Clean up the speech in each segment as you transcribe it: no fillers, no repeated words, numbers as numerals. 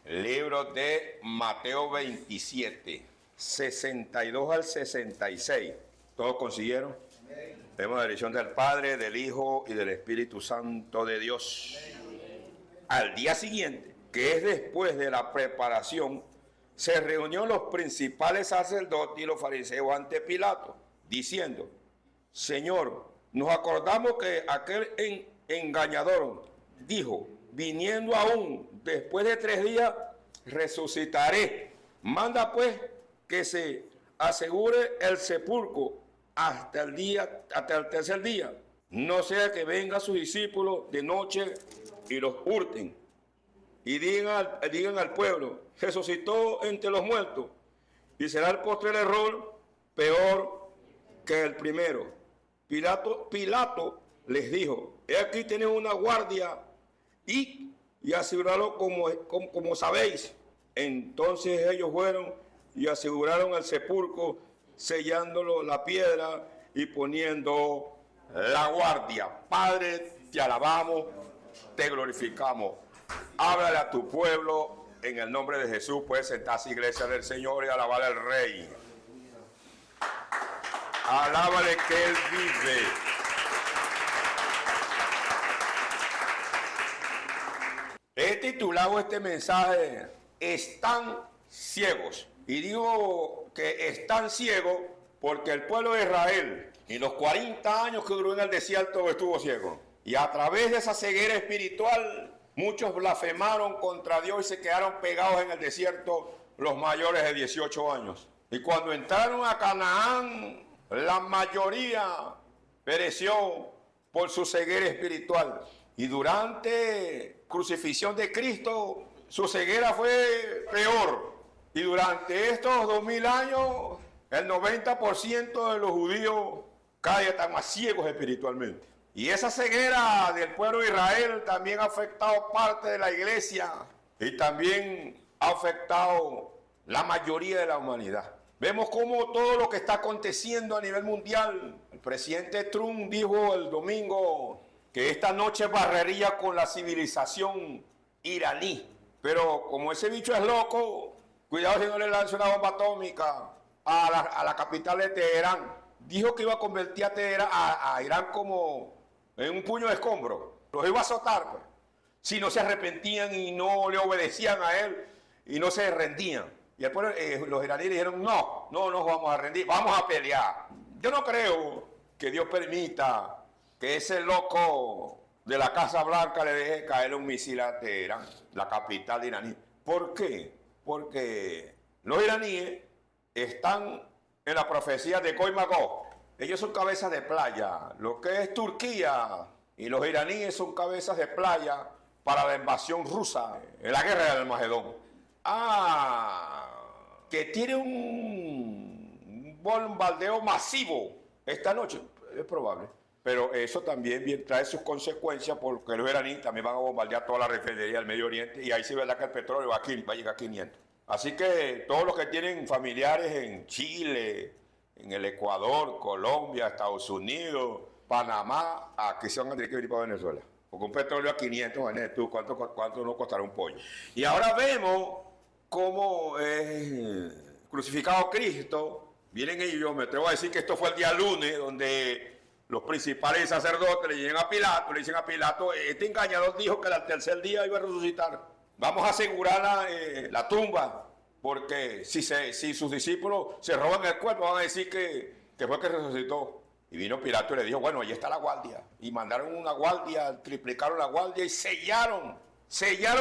Libro de Mateo 27, 62 al 66. ¿Todos consiguieron? Tenemos la dirección del Padre, del Hijo y del Espíritu Santo de Dios. Al día siguiente, que es después de la preparación, se reunió los principales sacerdotes y los fariseos ante Pilato, diciendo: Señor, nos acordamos que aquel engañador dijo: viniendo aún después de 3 días, resucitaré. Manda pues que se asegure el sepulcro hasta el tercer día, no sea que vengan sus discípulos de noche y los hurten y digan al pueblo: resucitó entre los muertos, y será el postrer error peor que el primero. Pilato les dijo: he aquí tenéis una guardia, y asegurarlo como sabéis. Entonces ellos fueron y aseguraron el sepulcro, sellándolo la piedra y poniendo la guardia. Padre, te alabamos, te glorificamos. Háblale a tu pueblo en el nombre de Jesús. Puedes sentarse, iglesia del Señor, y alabar al Rey. Alábale que Él vive. He titulado este mensaje: están ciegos. Y digo que están ciegos porque el pueblo de Israel, en los 40 años que duró en el desierto, estuvo ciego. Y a través de esa ceguera espiritual, muchos blasfemaron contra Dios y se quedaron pegados en el desierto, los mayores de 18 años. Y cuando entraron a Canaán, la mayoría pereció por su ceguera espiritual. Y durante crucifixión de Cristo, su ceguera fue peor. Y durante estos 2000 años, el 90% de los judíos cada día están más ciegos espiritualmente. Y esa ceguera del pueblo de Israel también ha afectado parte de la iglesia y también ha afectado la mayoría de la humanidad. Vemos cómo todo lo que está aconteciendo a nivel mundial. El presidente Trump dijo el domingo que esta noche barrería con la civilización iraní. Pero como ese bicho es loco, cuidado si no le lanza una bomba atómica a la capital de Teherán. Dijo que iba a convertir a Irán como en un puño de escombros. Los iba a azotar, pues, si no se arrepentían y no le obedecían a él y no se rendían. Y el pueblo, los iraníes dijeron: no nos vamos a rendir, vamos a pelear. Yo no creo que Dios permita que ese loco de la Casa Blanca le deje caer un misil a Teherán, la capital de iraní. ¿Por qué? Porque los iraníes están en la profecía de Gog y Magog. Ellos son cabezas de playa, lo que es Turquía, y los iraníes son cabezas de playa para la invasión rusa en la guerra del Armagedón. Que tiene un bombardeo masivo esta noche, es probable. Pero eso también trae sus consecuencias, porque los iraníes también van a bombardear toda la refinería del Medio Oriente, y ahí sí verá que el petróleo va a llegar a 500. Así que todos los que tienen familiares en Chile, en el Ecuador, Colombia, Estados Unidos, Panamá, aquí se van a tener que venir para Venezuela. Porque un petróleo a 500, ¿cuánto nos costará un pollo? Y ahora vemos cómo es crucificado Cristo. Vienen ellos, yo me atrevo a decir que esto fue el día lunes, donde los principales sacerdotes le dicen a Pilato: este engañador dijo que al tercer día iba a resucitar. Vamos a asegurar la tumba, porque si sus discípulos se roban el cuerpo, van a decir que fue que resucitó. Y vino Pilato y le dijo: bueno, ahí está la guardia. Y mandaron una guardia, triplicaron la guardia y sellaron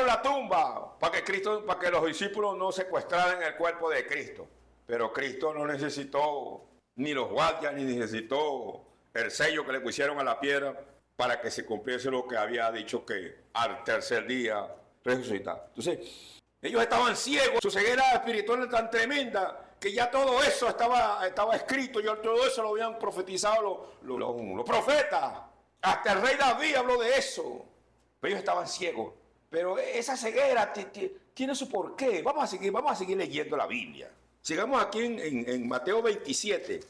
la tumba para que los discípulos no secuestraran el cuerpo de Cristo. Pero Cristo no necesitó ni los guardias, ni necesitó el sello que le pusieron a la piedra para que se cumpliese lo que había dicho, que al tercer día resucitar. Entonces, ellos estaban ciegos, su ceguera espiritual era tan tremenda que ya todo eso estaba escrito, ya todo eso lo habían profetizado los profetas. Hasta el rey David habló de eso. Pero ellos estaban ciegos. Pero esa ceguera tiene su porqué. Vamos a seguir leyendo la Biblia. Sigamos aquí en Mateo 27.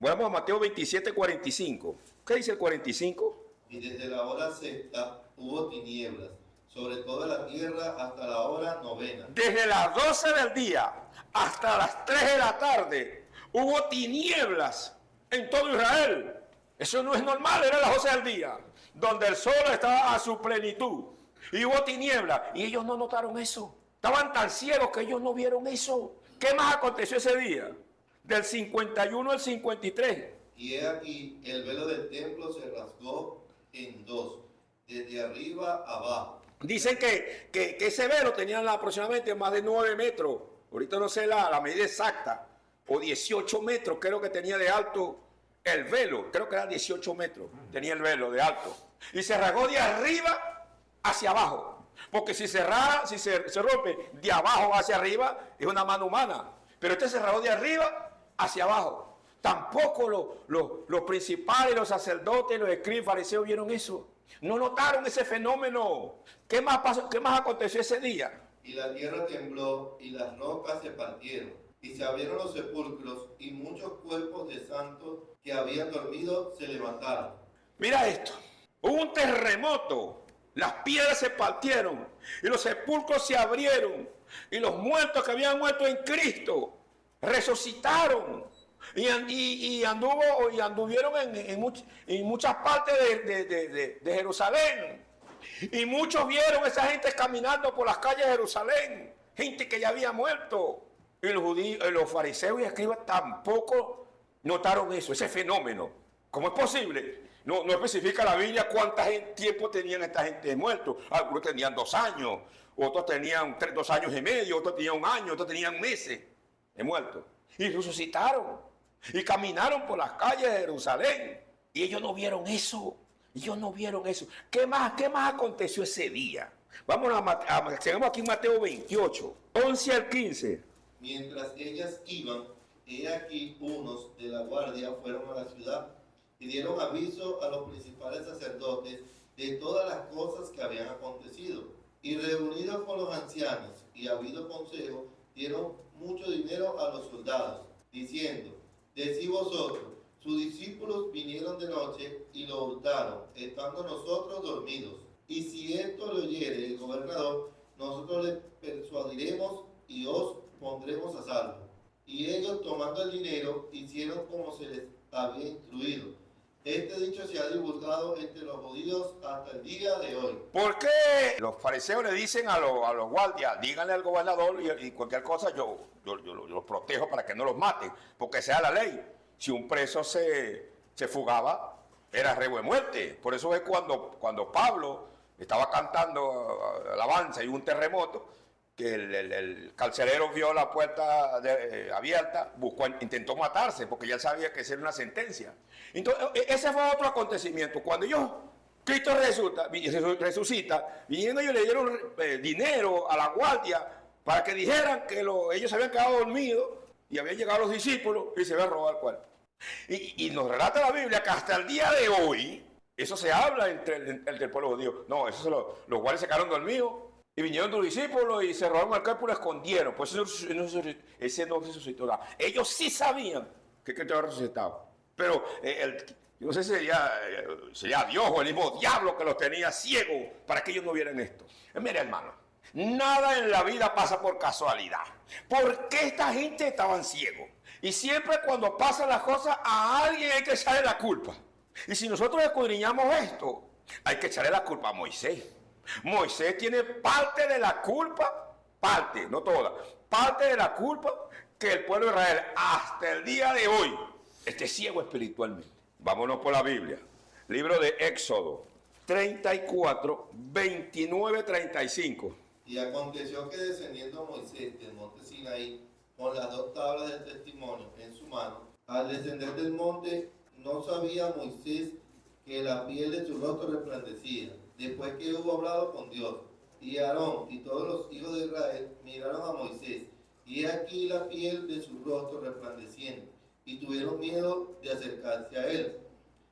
Vamos a Mateo 27, 45. ¿Qué dice el 45? Y desde la hora sexta hubo tinieblas sobre toda la tierra hasta la hora novena. Desde las 12 del día hasta las 3 de la tarde hubo tinieblas en todo Israel. Eso no es normal, era las 12 del día, donde el sol estaba a su plenitud. Y hubo tinieblas, y ellos no notaron eso. Estaban tan ciegos que ellos no vieron eso. ¿Qué más aconteció ese día? Del 51 al 53. Y he aquí, el velo del templo se rasgó en dos, desde arriba abajo. Dicen que ese velo tenía aproximadamente más de 9 metros. Ahorita no sé la medida exacta. O 18 metros creo que tenía de alto el velo. Creo que era 18 metros. Tenía el velo de alto. Y se rasgó de arriba hacia abajo. Porque si se rompe de abajo hacia arriba, es una mano humana. Pero este se rasgó de arriba hacia abajo. Tampoco los principales, los sacerdotes, los escribas, fariseos vieron eso. No notaron ese fenómeno. ¿Qué más pasó? ¿Qué más aconteció ese día? Y la tierra tembló y las rocas se partieron. Y se abrieron los sepulcros y muchos cuerpos de santos que habían dormido se levantaron. Mira esto. Hubo un terremoto. Las piedras se partieron y los sepulcros se abrieron. Y los muertos que habían muerto en Cristo resucitaron. Y anduvieron en muchas partes de Jerusalén. Y muchos vieron a esa gente caminando por las calles de Jerusalén. Gente que ya había muerto. Y los fariseos y escribas tampoco notaron eso, ese fenómeno. ¿Cómo es posible? No especifica la Biblia cuánto tiempo tenían esta gente muertos. Algunos tenían 2 años, otros tenían 2 años y medio, otros tenían 1 año, otros tenían meses de muertos. Y resucitaron. Y caminaron por las calles de Jerusalén. Y ellos no vieron eso. Ellos no vieron eso. ¿Qué más aconteció ese día? Vamos sigamos aquí en Mateo 28, 11 al 15. Mientras ellas iban, he aquí unos de la guardia fueron a la ciudad y dieron aviso a los principales sacerdotes de todas las cosas que habían acontecido. Y reunidos con los ancianos y habido consejo, dieron mucho dinero a los soldados, diciendo: decid vosotros, sus discípulos vinieron de noche y lo hurtaron, estando nosotros dormidos. Y si esto lo oyere el gobernador, nosotros le persuadiremos y os pondremos a salvo. Y ellos, tomando el dinero, hicieron como se les había instruido. Este dicho se ha divulgado entre los judíos hasta el día de hoy. ¿Por qué los fariseos le dicen a los guardias, díganle al gobernador y cualquier cosa, yo los protejo para que no los maten? Porque sea la ley. Si un preso se fugaba, era reo de muerte. Por eso es cuando Pablo estaba cantando alabanza y hubo un terremoto, que el carcelero vio la puerta abierta, intentó matarse, porque ya sabía que esa era una sentencia. Entonces, ese fue otro acontecimiento. Cuando Cristo resucita, viniendo ellos le dieron dinero a la guardia para que dijeran que ellos habían quedado dormidos y habían llegado los discípulos y se habían robado el cuerpo. Y nos relata la Biblia que hasta el día de hoy, eso se habla entre el pueblo judío. No, eso los guardias se quedaron dormidos y vinieron los discípulos y se robaron el cuerpo y lo escondieron. Pues ese no resucitó. Ellos sí sabían que Cristo había resucitado. Pero yo no sé si sería Dios o el mismo diablo que los tenía ciegos para que ellos no vieran esto. Mira, hermano, nada en la vida pasa por casualidad. ¿Por qué esta gente estaban ciegos? Y siempre cuando pasan las cosas, a alguien hay que echarle la culpa. Y si nosotros escudriñamos esto, hay que echarle la culpa a Moisés. Moisés tiene parte de la culpa, parte, no toda, parte de la culpa que el pueblo de Israel hasta el día de hoy esté ciego espiritualmente. Vámonos por la Biblia. Libro de Éxodo 34, 29, 35. Y aconteció que descendiendo Moisés del monte Sinaí con las 2 tablas del testimonio en su mano, al descender del monte no sabía Moisés que la piel de su rostro resplandecía, después que hubo hablado con Dios. Y Aarón y todos los hijos de Israel miraron a Moisés, y he aquí la piel de su rostro resplandeciendo, y tuvieron miedo de acercarse a él.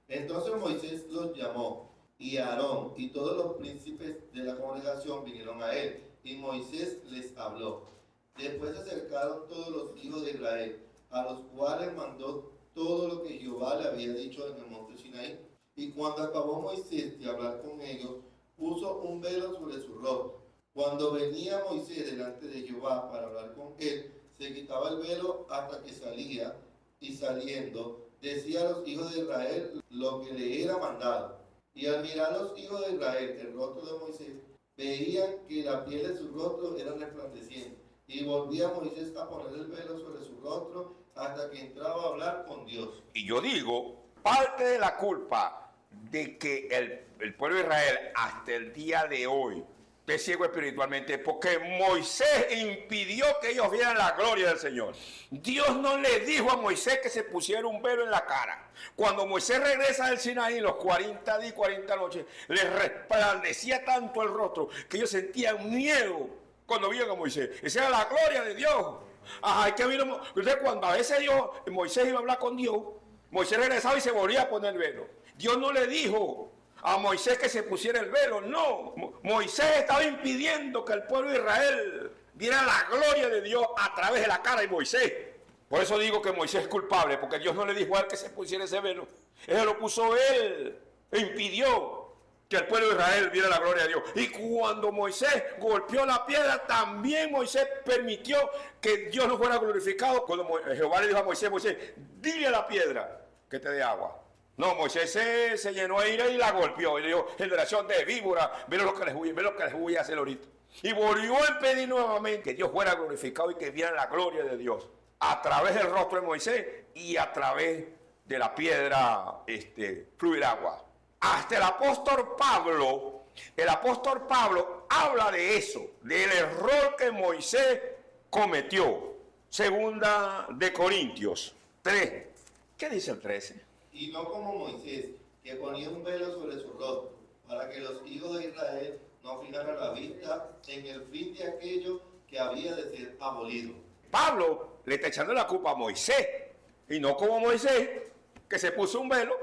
Entonces Moisés los llamó, y Aarón y todos los príncipes de la congregación vinieron a él, y Moisés les habló. Después se acercaron todos los hijos de Israel, a los cuales mandó todo lo que Jehová le había dicho en el monte Sinaí. Y cuando acabó Moisés de hablar con ellos, puso un velo sobre su rostro. Cuando venía Moisés delante de Jehová para hablar con él, se quitaba el velo hasta que salía, y saliendo, decía a los hijos de Israel lo que le era mandado. Y al mirar los hijos de Israel el rostro de Moisés, veían que la piel de su rostro era resplandeciente. Y volvía Moisés a poner el velo sobre su rostro hasta que entraba a hablar con Dios. Y yo digo, parte de la culpa de que el pueblo de Israel hasta el día de hoy esté ciego espiritualmente, porque Moisés impidió que ellos vieran la gloria del Señor. Dios no le dijo a Moisés que se pusiera un velo en la cara. Cuando Moisés regresa del Sinaí, los 40 días y 40 noches, les resplandecía tanto el rostro que ellos sentían miedo cuando vieron a Moisés. Esa era la gloria de Dios. Ajá, que vino, cuando a veces Moisés iba a hablar con Dios, Moisés regresaba y se volvía a poner el velo. Dios no le dijo a Moisés que se pusiera el velo, no. Moisés estaba impidiendo que el pueblo de Israel viera la gloria de Dios a través de la cara de Moisés. Por eso digo que Moisés es culpable, porque Dios no le dijo a él que se pusiera ese velo. Eso lo puso él, e impidió que el pueblo de Israel viera la gloria de Dios. Y cuando Moisés golpeó la piedra, también Moisés permitió que Dios no fuera glorificado. Cuando Jehová le dijo a Moisés, dile a la piedra que te dé agua. No, Moisés se llenó de ira y la golpeó. Y le dijo, generación de víbora, ve lo que les voy a hacer ahorita. Y volvió a pedir nuevamente que Dios fuera glorificado y que vieran la gloria de Dios a través del rostro de Moisés y a través de la piedra fluir agua. Hasta el apóstol Pablo habla de eso, del error que Moisés cometió. Segunda de Corintios 3. ¿Qué dice el 13? Y no como Moisés, que ponía un velo sobre su rostro, para que los hijos de Israel no fijaran la vista en el fin de aquello que había de ser abolido. Pablo le está echando la culpa a Moisés, y no como Moisés, que se puso un velo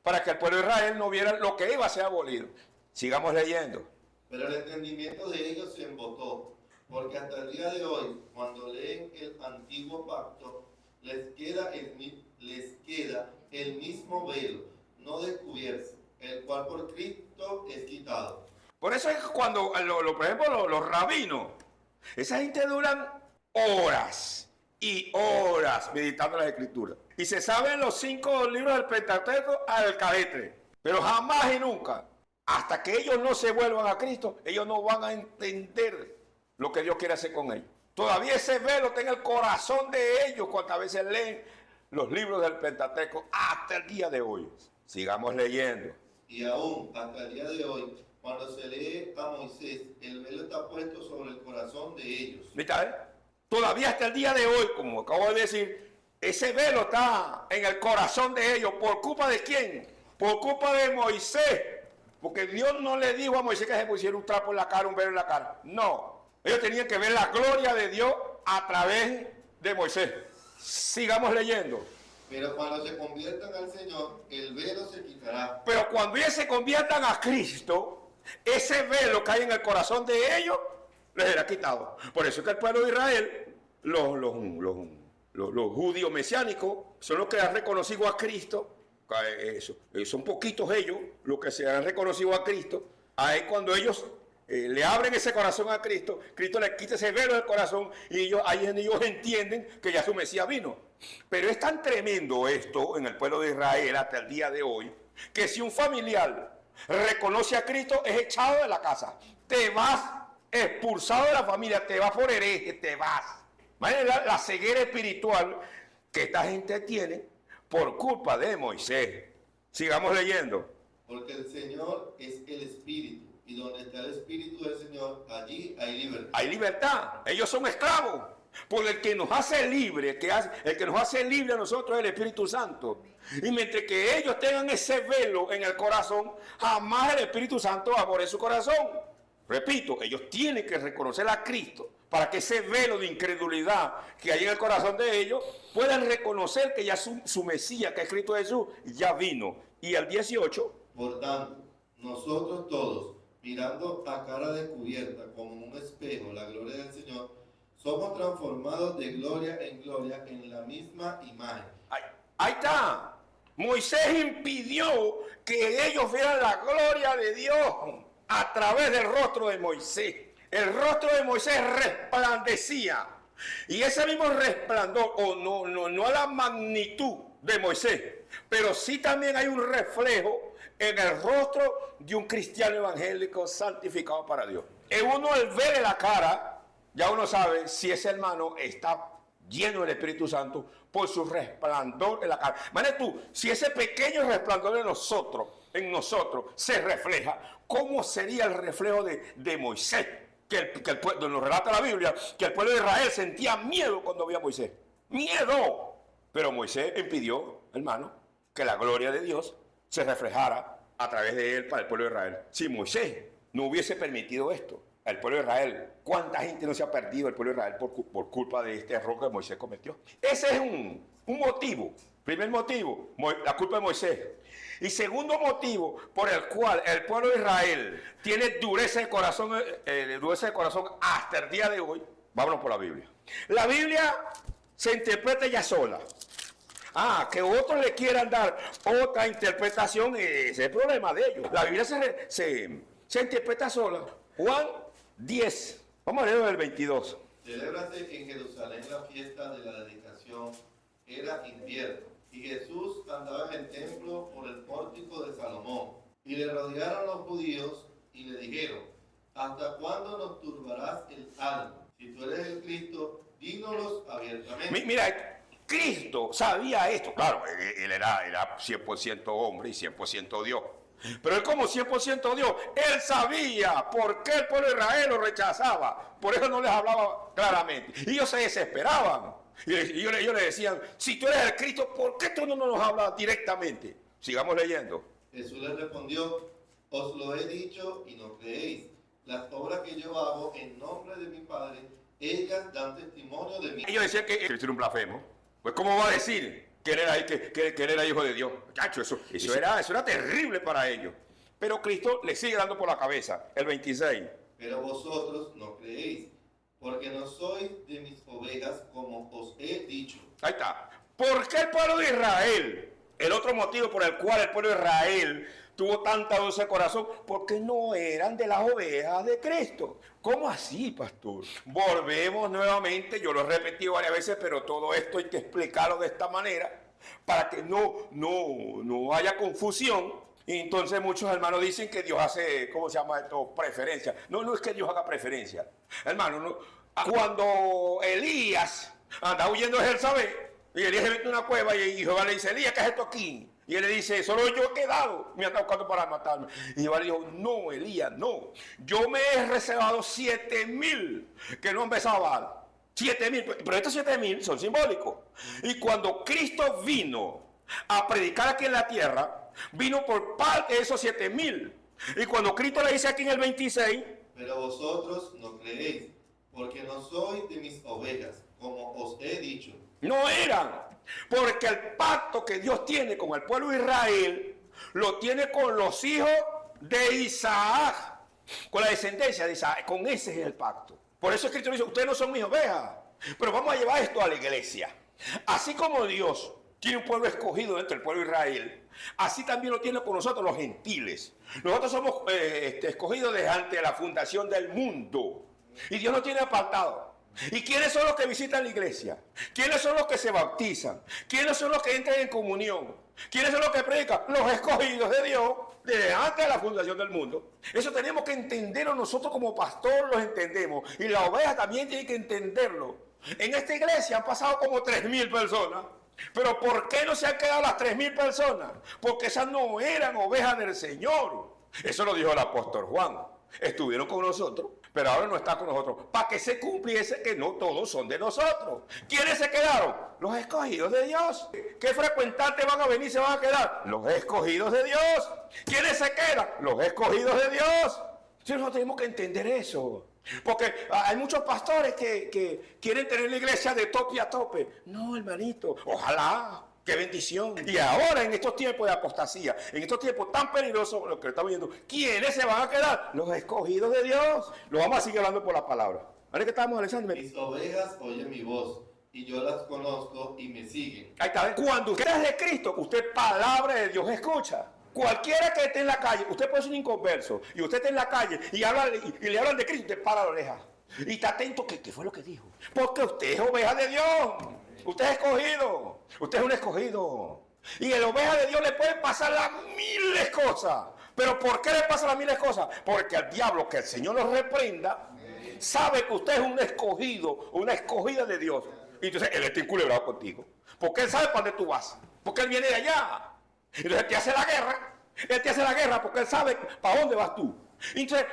para que el pueblo de Israel no viera lo que iba a ser abolido. Sigamos leyendo. Pero el entendimiento de ellos se embotó, porque hasta el día de hoy, cuando leen el antiguo pacto, les queda el mismo velo, no descubierto, el cual por Cristo es quitado. Por eso es cuando, por ejemplo, los rabinos, esa gente duran horas y horas meditando las Escrituras. Y se saben los 5 libros del Pentateuco al cabetre. Pero jamás y nunca, hasta que ellos no se vuelvan a Cristo, ellos no van a entender lo que Dios quiere hacer con ellos. Todavía ese velo está en el corazón de ellos cuando a veces leen los libros del Pentateuco hasta el día de hoy. Sigamos leyendo. Y aún hasta el día de hoy, cuando se lee a Moisés, el velo está puesto sobre el corazón de ellos. ¿Viste? Todavía hasta el día de hoy, como acabo de decir, ese velo está en el corazón de ellos. ¿Por culpa de quién? Por culpa de Moisés. Porque Dios no le dijo a Moisés que se pusiera un trapo en la cara, un velo en la cara. No. Ellos tenían que ver la gloria de Dios a través de Moisés. Sigamos leyendo. Pero cuando se conviertan al Señor, el velo se quitará. Pero cuando ellos se conviertan a Cristo, ese velo que hay en el corazón de ellos, les será quitado. Por eso es que el pueblo de Israel, los judíos mesiánicos, son los que han reconocido a Cristo. Son poquitos ellos los que se han reconocido a Cristo. Ahí cuando ellos le abren ese corazón a Cristo, Cristo les quita ese velo del corazón y ahí ellos entienden que ya su Mesías vino. Pero es tan tremendo esto en el pueblo de Israel hasta el día de hoy, que si un familiar reconoce a Cristo es echado de la casa. Te vas expulsado de la familia, te vas por hereje, te vas. La ceguera espiritual que esta gente tiene por culpa de Moisés. Sigamos leyendo. Porque el Señor es el Espíritu, y donde está el Espíritu del Señor, allí hay libertad. Hay libertad. Ellos son esclavos. Porque el que nos hace libre, el que nos hace libre a nosotros es el Espíritu Santo. Y mientras que ellos tengan ese velo en el corazón, jamás el Espíritu Santo va a poner su corazón. Repito, ellos tienen que reconocer a Cristo para que ese velo de incredulidad que hay en el corazón de ellos puedan reconocer que ya su Mesías, que es Cristo Jesús, ya vino. Y al 18. Por tanto, nosotros todos, mirando a cara descubierta como en un espejo la gloria del Señor, somos transformados de gloria en la misma imagen. Ahí está. Moisés impidió que ellos vieran la gloria de Dios. a través del rostro de Moisés. El rostro de Moisés resplandecía. Y ese mismo resplandor, o no a la magnitud de Moisés, pero sí también hay un reflejo en el rostro de un cristiano evangélico santificado para Dios. En uno, al ver la cara, ya uno sabe si ese hermano está lleno del Espíritu Santo por su resplandor en la cara. Imagínate tú, si ese pequeño resplandor en nosotros se refleja, ¿cómo sería el reflejo de Moisés? Que el pueblo, nos relata la Biblia, que el pueblo de Israel sentía miedo cuando veía a Moisés. ¡Miedo! Pero Moisés impidió, hermano, que la gloria de Dios se reflejara a través de él para el pueblo de Israel. Si Moisés no hubiese permitido esto, el pueblo de Israel, ¿cuánta gente no se ha perdido el pueblo de Israel por culpa de este error que Moisés cometió? Ese es un motivo. Primer motivo, la culpa de Moisés. Y segundo motivo por el cual el pueblo de Israel tiene dureza de corazón hasta el día de hoy. Vámonos por la Biblia. La Biblia se interpreta ella sola. Que otros le quieran dar otra interpretación, ese es el problema de ellos. La Biblia se interpreta sola. Juan 10. Vamos a leer el 22. Celébrase en Jerusalén la fiesta de la dedicación. Era invierno. Y Jesús andaba en el templo por el pórtico de Salomón. Y le rodearon los judíos y le dijeron: ¿hasta cuándo nos turbarás el alma? Si tú eres el Cristo, dínoslos abiertamente. Mira, Cristo sabía esto. Claro, él era 100% hombre y 100% Dios. Pero él, como 100% Dios, él sabía por qué el pueblo de Israel lo rechazaba. Por eso no les hablaba claramente. Y ellos se desesperaban. Y ellos le decían: si tú eres el Cristo, ¿por qué tú no nos hablas directamente? Sigamos leyendo. Jesús les respondió: os lo he dicho y no creéis. Las obras que yo hago en nombre de mi Padre, ellas dan testimonio de mí. Ellos decían que Cristo era un blasfemo. Pues ¿cómo va a decir que él era hijo de Dios? Muchacho, eso era terrible para ellos. Pero Cristo le sigue dando por la cabeza. El 26. Pero vosotros no creéis, porque no sois de mis ovejas, como os he dicho. Ahí está. ¿Por qué el pueblo de Israel? El otro motivo por el cual el pueblo de Israel tuvo tanta dulce de corazón, porque no eran de las ovejas de Cristo. ¿Cómo así, pastor? Volvemos nuevamente, yo lo he repetido varias veces, pero todo esto hay que explicarlo de esta manera, para que no haya confusión. Y entonces muchos hermanos dicen que Dios hace, ¿cómo se llama esto? Preferencia. No es que Dios haga preferencia. Hermano, no. Cuando Elías anda huyendo de Jezabel, y Elías se mete en una cueva y Jehová le dice: Elías, ¿qué es esto aquí? Y él le dice: solo yo he quedado, me anda buscando para matarme. Y Jehová le dijo: no, Elías, no. Yo me he reservado 7,000 que no han besado a Baal. 7,000, pero estos 7,000 son simbólicos. Y cuando Cristo vino a predicar aquí en la tierra, vino por parte de esos 7,000. Y cuando Cristo le dice aquí en el 26: pero vosotros no creéis, porque no sois de mis ovejas, como os he dicho. No eran, porque el pacto que Dios tiene con el pueblo de Israel, lo tiene con los hijos de Isaac, con la descendencia de Isaac. Con ese es el pacto. Por eso Cristo dice: ustedes no son mis ovejas. Pero vamos a llevar esto a la iglesia. Así como Dios tiene un pueblo escogido dentro del pueblo de Israel, así también lo tiene con nosotros los gentiles. Nosotros somos escogidos desde antes de la fundación del mundo. Y Dios nos tiene apartado. ¿Y quiénes son los que visitan la iglesia? ¿Quiénes son los que se bautizan? ¿Quiénes son los que entran en comunión? ¿Quiénes son los que predican? Los escogidos de Dios desde antes de la fundación del mundo. Eso tenemos que entenderlo nosotros como pastor, lo entendemos. Y la oveja también tiene que entenderlo. En esta iglesia han pasado como 3,000 personas. Pero ¿por qué no se han quedado las 3,000 personas? Porque esas no eran ovejas del Señor. Eso lo dijo el apóstol Juan. Estuvieron con nosotros, pero ahora no está con nosotros. Para que se cumpliese que no todos son de nosotros. ¿Quiénes se quedaron? Los escogidos de Dios. ¿Qué frecuentantes van a venir y se van a quedar? Los escogidos de Dios. ¿Quiénes se quedan? Los escogidos de Dios. Nosotros tenemos que entender eso. Porque hay muchos pastores que quieren tener la iglesia de tope a tope. No, hermanito, ojalá. ¡Qué bendición! Y ahora, en estos tiempos de apostasía, en estos tiempos tan peligrosos, lo que estamos viendo, ¿quiénes se van a quedar? Los escogidos de Dios. Lo vamos a seguir hablando por la palabra. ¿Vale que estamos, Alexander? Mis ovejas oyen mi voz, y yo las conozco y me siguen. Ahí está. Cuando usted es de Cristo, usted palabra de Dios escucha. Cualquiera que esté en la calle, usted puede ser un inconverso, y usted está en la calle y le hablan de Cristo, usted para la oreja. Y está atento, ¿qué fue lo que dijo? Porque usted es oveja de Dios. Usted es escogido. Usted es un escogido. Y el oveja de Dios le pueden pasar las miles cosas. ¿Pero por qué le pasan las miles cosas? Porque al diablo, que el Señor lo reprenda, sabe que usted es un escogido, una escogida de Dios. Y entonces Él está enculebrado contigo. Porque Él sabe para dónde tú vas. Porque Él viene de allá. Entonces Él te hace la guerra. Él te hace la guerra porque Él sabe para dónde vas tú. Y entonces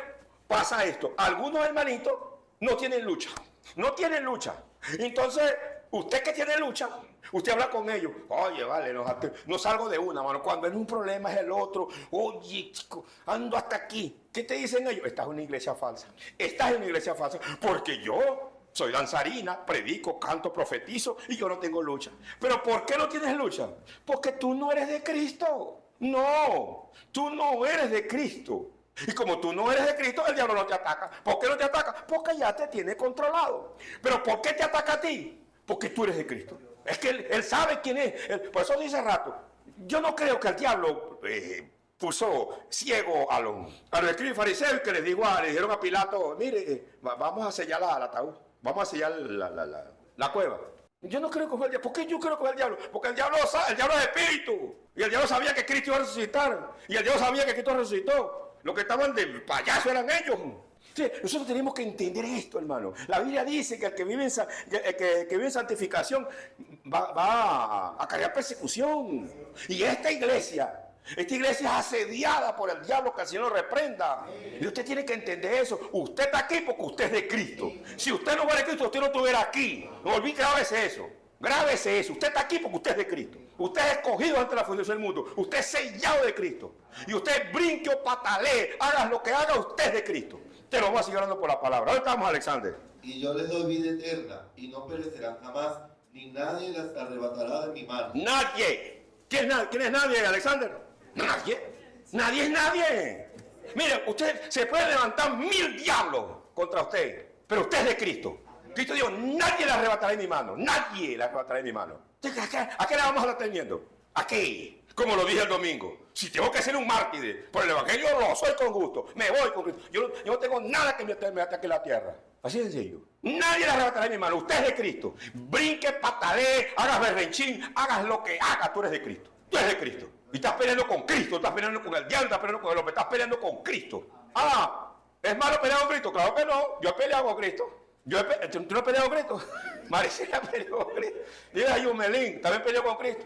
pasa esto. Algunos hermanitos no tienen lucha. No tienen lucha. Entonces, usted que tiene lucha, usted habla con ellos. Oye, vale, no salgo de una, mano. Cuando es un problema es el otro. Oye, chico, ando hasta aquí. ¿Qué te dicen ellos? Estás en una iglesia falsa. Estás en una iglesia falsa. Porque yo soy danzarina, predico, canto, profetizo y yo no tengo lucha. ¿Pero por qué no tienes lucha? Porque tú no eres de Cristo. No, tú no eres de Cristo. Y como tú no eres de Cristo, el diablo no te ataca. ¿Por qué no te ataca? Porque ya te tiene controlado. ¿Pero por qué te ataca a ti? Porque tú eres de Cristo. Es que él sabe quién es. Por eso dice rato, yo no creo que el diablo puso ciego a los escribas y fariseos que le dijeron a Pilato, mire, vamos a sellar al ataúd, vamos a sellar la cueva. Yo no creo que fue el diablo. ¿Por qué yo creo que fue el diablo? Porque el diablo es espíritu. Y el diablo sabía que Cristo iba a resucitar. Y el diablo sabía que Cristo resucitó. Los que estaban de payaso eran ellos. Sí, nosotros tenemos que entender esto, hermano. La Biblia dice que el que vive en santificación va a cargar persecución. Y esta iglesia es asediada por el diablo, que el Señor lo reprenda. Y usted tiene que entender eso. Usted está aquí porque usted es de Cristo. Si usted no fuera de Cristo, usted no estuviera aquí. No olvide, grábese eso. Grábese eso. Usted está aquí porque usted es de Cristo. Usted es escogido ante la fundación del mundo. Usted es sellado de Cristo. Y usted brinque o patalee, hagas lo que haga, usted es de Cristo. Te lo voy a seguir hablando por la palabra. ¿Dónde estamos, Alexander? Y yo les doy vida eterna, y no perecerán jamás, ni nadie las arrebatará de mi mano. Nadie. ¿Quién es nadie, Alexander? Nadie. Nadie es nadie. Mire, usted se puede levantar 1000 diablos contra usted, pero usted es de Cristo. Cristo dijo, nadie la arrebatará de mi mano. Nadie la arrebatará de mi mano. ¿A qué la vamos a estar teniendo? ¿A qué? Como lo dije el domingo. Si tengo que ser un mártir por el evangelio, lo soy con gusto. Me voy con Cristo. Yo no tengo nada que me ataque la tierra. Así de sencillo. Nadie la arrebatará de mi mano. Usted es de Cristo. Brinque, patalee, hagas berrenchín, hagas lo que hagas. Tú eres de Cristo. Tú eres de Cristo. Y estás peleando con Cristo. Estás peleando con el diablo. Estás peleando con el hombre. Estás peleando con Cristo. ¿Es malo pelear con Cristo? Claro que no. Yo he peleado con Cristo. ¿Tú no has peleado con Cristo? Maricela peleó con Cristo. Dile a Yumelín, también peleó con Cristo.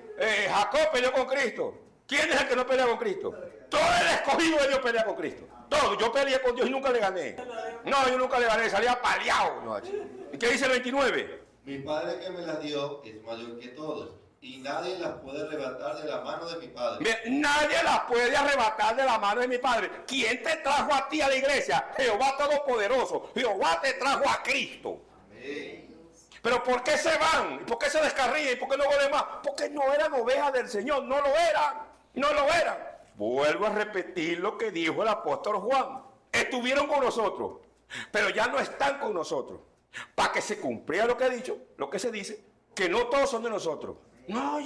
Jacob peleó con Cristo. ¿Quién es el que no pelea con Cristo? Todo el escogido de Dios pelea con Cristo. Todo. Yo peleé con Dios y nunca le gané. No, yo nunca le gané. Salía paliado. No. ¿Y qué dice el 29? Mi Padre que me las dio es mayor que todos, y nadie las puede arrebatar de la mano de mi Padre. Nadie las puede arrebatar de la mano de mi Padre. ¿Quién te trajo a ti a la iglesia? Jehová Todopoderoso. Jehová te trajo a Cristo. Amén. Pero ¿por qué se van? ¿Por qué se descarrían? ¿Y por qué no vuelven más? Porque no eran ovejas del Señor. No lo eran. No lo eran. Vuelvo a repetir lo que dijo el apóstol Juan. Estuvieron con nosotros, pero ya no están con nosotros. Para que se cumpliera lo que ha dicho, lo que se dice, que no todos son de nosotros. No,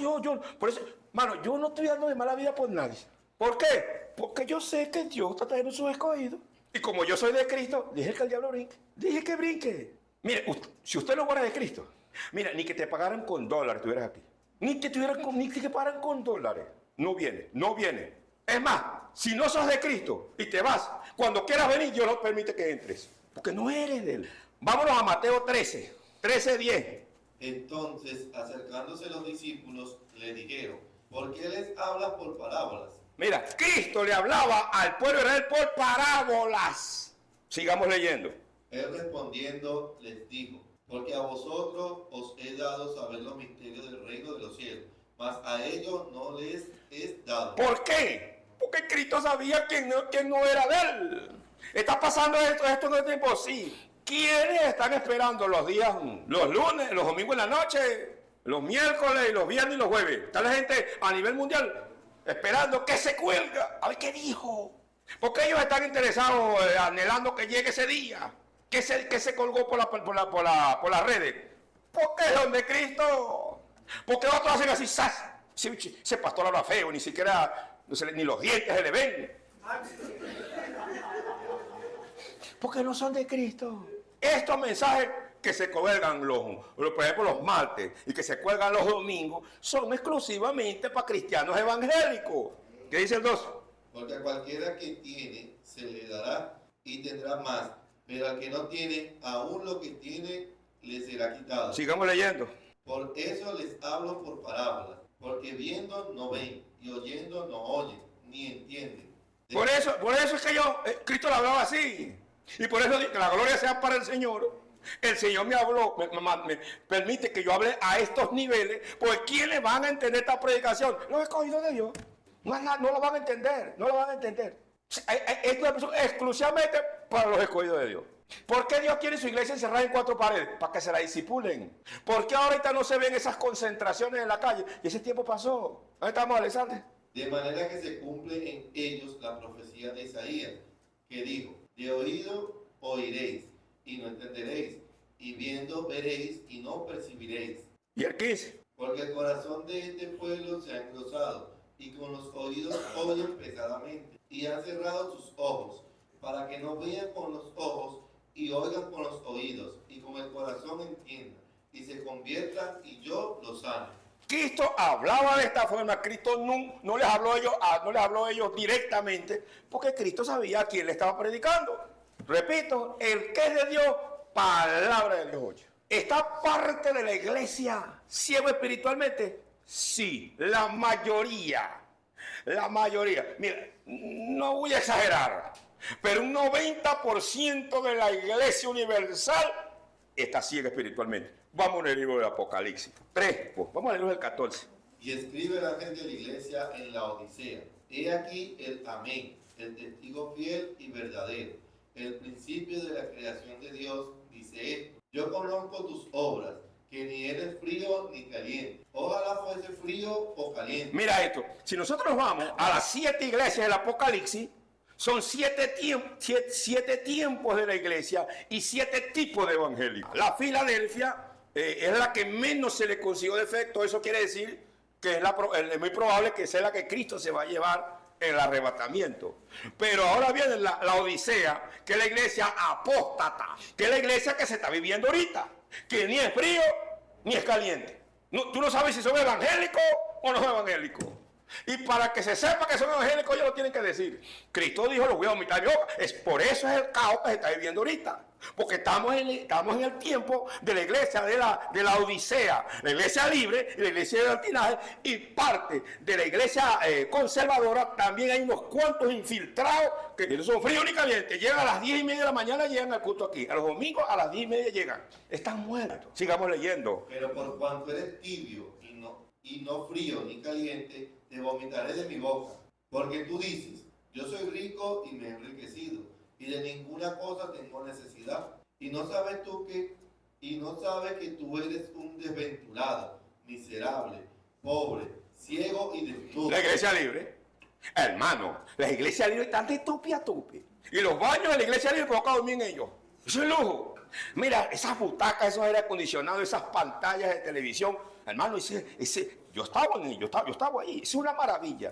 por eso, mano, yo no estoy dando de mala vida por nadie. ¿Por qué? Porque yo sé que Dios está trayendo sus escogidos. Y como yo soy de Cristo, dije que el diablo brinque. Dije que brinque. Mire, si usted no fuera de Cristo, mira, ni que te pagaran con dólares, estuvieras aquí. Ni que te pagaran con dólares. No viene. Es más, si no sos de Cristo y te vas, cuando quieras venir, Dios no permite que entres. Porque no eres de Él. Vámonos a Mateo 13:10. Entonces, acercándose los discípulos, le dijeron, ¿por qué les hablas por parábolas? Mira, Cristo le hablaba al pueblo de Israel por parábolas. Sigamos leyendo. Él respondiendo les dijo, porque a vosotros os he dado saber los misterios del reino de los cielos, mas a ellos no les es dado. ¿Por qué? Porque Cristo sabía quién no era de Él. ¿Está pasando esto en el tiempo? Sí. ¿Quiénes están esperando los días, los lunes, los domingos en la noche, los miércoles, los viernes y los jueves? Está la gente a nivel mundial esperando que se cuelga. A ver qué dijo. Porque ellos están interesados, anhelando que llegue ese día. Que se colgó por las redes. Porque es donde Cristo. Porque otros hacen así, ¡zas! Ese pastor habla feo, ni siquiera ni los dientes se le ven. Porque no son de Cristo. Estos mensajes que se cuelgan por ejemplo, los martes y que se cuelgan los domingos son exclusivamente para cristianos evangélicos. ¿Qué dice el 2? Porque a cualquiera que tiene se le dará y tendrá más, pero al que no tiene, aún lo que tiene le será quitado. Sigamos leyendo. Por eso les hablo por parábolas, porque viendo no ven y oyendo no oyen, ni entienden. Por eso es que Cristo le hablaba así. Y por eso que la gloria sea para el Señor. El Señor me habló, me permite que yo hable a estos niveles, porque ¿quiénes van a entender esta predicación? Los escogidos de Dios. No lo van a entender, no lo van a entender. Esto es exclusivamente para los escogidos de Dios. ¿Por qué Dios quiere su iglesia encerrada en 4 paredes? Para que se la disipulen. ¿Por qué ahorita no se ven esas concentraciones en la calle? Y ese tiempo pasó. ¿Dónde estamos, Alexander? De manera que se cumple en ellos la profecía de Isaías, que dijo: de oído oiréis y no entenderéis, y viendo veréis y no percibiréis. ¿Y el 15? Porque el corazón de este pueblo se ha engrosado, y con los oídos oyen pesadamente, y han cerrado sus ojos, para que no vean con los ojos, y oigan con los oídos, y con el corazón entiendan, y se conviertan, y yo los sane. Cristo hablaba de esta forma. Cristo no les habló a ellos directamente, porque Cristo sabía a quién le estaba predicando. Repito, el que es de Dios, palabra de Dios oye. ¿Está parte de la iglesia ciego espiritualmente? Sí, la mayoría. La mayoría. Mira, no voy a exagerar, pero un 90% de la iglesia universal está ciega espiritualmente. Vamos al libro del Apocalipsis 3, pues, vamos a leer el 14. Y escribe el ángel de la iglesia en la Odisea: he aquí el Amén, el testigo fiel y verdadero, el principio de la creación de Dios, dice esto: yo conozco tus obras, que ni eres frío ni caliente. Ojalá fuese frío o caliente. Mira esto, si nosotros vamos a las 7 iglesias del Apocalipsis, son 7 tiempos de la iglesia y 7 tipos de evangélicos. La Filadelfia es la que menos se le consiguió defecto. Eso quiere decir que es muy probable que sea la que Cristo se va a llevar en el arrebatamiento. Pero ahora viene la Odisea, que es la iglesia apóstata, que es la iglesia que se está viviendo ahorita, que ni es frío ni es caliente. Tú no sabes si son evangélicos o no son evangélicos. Y para que se sepa que son evangélicos, ellos lo tienen que decir. Cristo dijo: los voy a vomitar yo. Por eso es el caos que se está viviendo ahorita. Porque estamos en el tiempo de la iglesia de la Odisea, la iglesia libre, la iglesia de altinaje, y parte de la iglesia conservadora. También hay unos cuantos infiltrados que no son fríos ni calientes. Llegan a las 10:30 de la mañana, llegan al culto aquí. A los domingos a las 10:30 llegan. Están muertos. Sigamos leyendo. Pero por cuanto eres tibio y no frío ni caliente, te vomitaré de mi boca. Porque tú dices: yo soy rico y me he enriquecido, y de ninguna cosa tengo necesidad. Y no sabes que tú eres un desventurado, miserable, pobre, ciego y desnudo. La iglesia libre, hermano, la iglesia libre está de tupi a tupi. Y los baños de la iglesia libre provocan dormir en ellos. Eso es lujo. Mira, esas butacas, esos aire acondicionados, esas pantallas de televisión. Hermano, yo estaba en ellos, yo estaba ahí. Es una maravilla.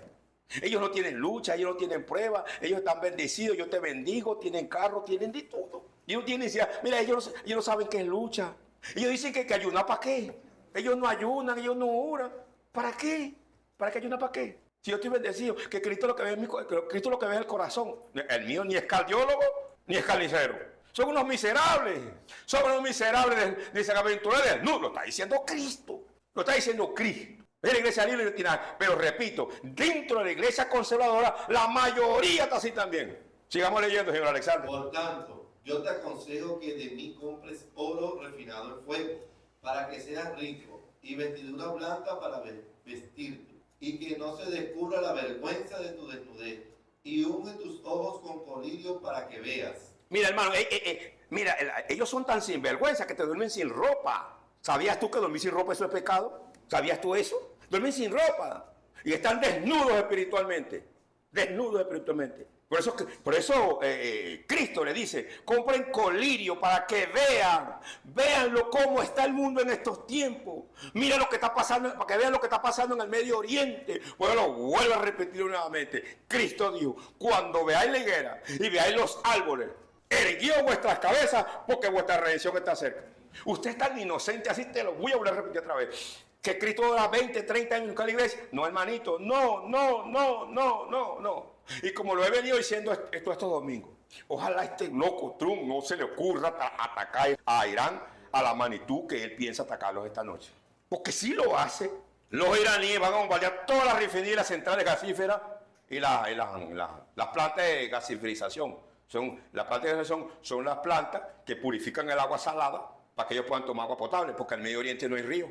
Ellos no tienen lucha, ellos no tienen prueba, ellos están bendecidos, yo te bendigo, tienen carro, tienen de todo. Ellos tienen, mira, ellos no saben qué es lucha. Ellos dicen que ayunar para qué. Ellos no ayunan, ellos no oran. ¿Para qué? ¿Para qué ayunar para qué? Si yo estoy bendecido, que Cristo lo que ve Cristo lo que ve es el corazón. El mío ni es cardiólogo, ni es carnicero. Son unos miserables. Son unos miserables de aventureros. No, lo está diciendo Cristo. Lo está diciendo Cristo. Es la iglesia libre y ordinaria. Pero repito, dentro de la iglesia conservadora, la mayoría está así también. Sigamos leyendo, señor Alexander. Por tanto, yo te aconsejo que de mí compres oro refinado en fuego, para que seas rico, y vestidura blanca para vestirte, y que no se descubra la vergüenza de tu desnudez, y unge tus ojos con colirio para que veas. Mira, hermano, mira, ellos son tan sinvergüenza que te duermen sin ropa. ¿Sabías tú que dormir sin ropa eso es pecado? ¿Sabías tú eso? Duermen sin ropa y están desnudos espiritualmente. Desnudos espiritualmente. Por eso Cristo le dice, compren colirio para que veanlo cómo está el mundo en estos tiempos. Mira lo que está pasando, para que vean lo que está pasando en el Medio Oriente. Bueno, lo vuelvo a repetir nuevamente. Cristo dijo, cuando veáis la higuera y veáis los árboles, erguió vuestras cabezas porque vuestra redención está cerca. Usted es tan inocente, así te lo voy a volver a repetir otra vez. Que Cristo dura 20, 30 años en la iglesia. No, hermanito, no. Y como lo he venido diciendo estos domingos, ojalá este loco Trump no se le ocurra atacar a Irán a la magnitud que él piensa atacarlos esta noche. Porque si lo hace, los iraníes van a bombardear todas las refinerías, las centrales gasíferas y las plantas de gasiferización. Las plantas de gasiferización son las plantas que purifican el agua salada para que ellos puedan tomar agua potable, porque en el Medio Oriente no hay río.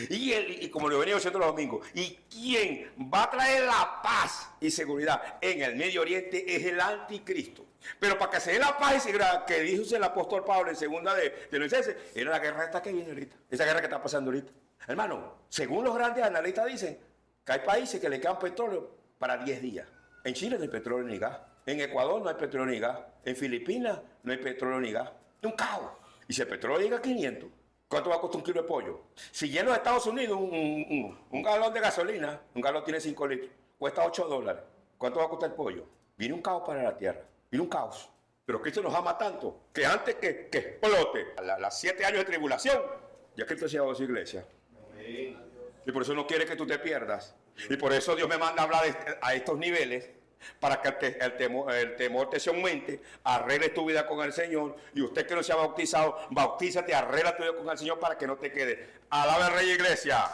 Y como lo he venido diciendo los domingos, y quien va a traer la paz y seguridad en el Medio Oriente es el anticristo. Pero para que se dé la paz y seguridad que dijo el apóstol Pablo en segunda de Tesalonicenses, era la guerra esta que viene ahorita, esa guerra que está pasando ahorita. Hermano, según los grandes analistas dicen que hay países que le quedan petróleo para 10 días. En Chile no hay petróleo ni gas, en Ecuador no hay petróleo ni gas, en Filipinas no hay petróleo ni gas. Es un caos. Y si el petróleo llega a 500, ¿cuánto va a costar un kilo de pollo? Si lleno de Estados Unidos un galón de gasolina, un galón tiene 5 litros, cuesta $8. ¿Cuánto va a costar el pollo? Viene un caos para la tierra, viene un caos. Pero Cristo nos ama tanto que antes que explote las 7 años de tribulación, ya Cristo se ha llevado a su iglesia. Amén. Y por eso no quiere que tú te pierdas. Y por eso Dios me manda a hablar a estos niveles, para que el temor te se aumente, arregle tu vida con el Señor. Y usted que no se ha bautizado, bautízate, arregla tu vida con el Señor para que no te quede. Alaba al Rey, iglesia.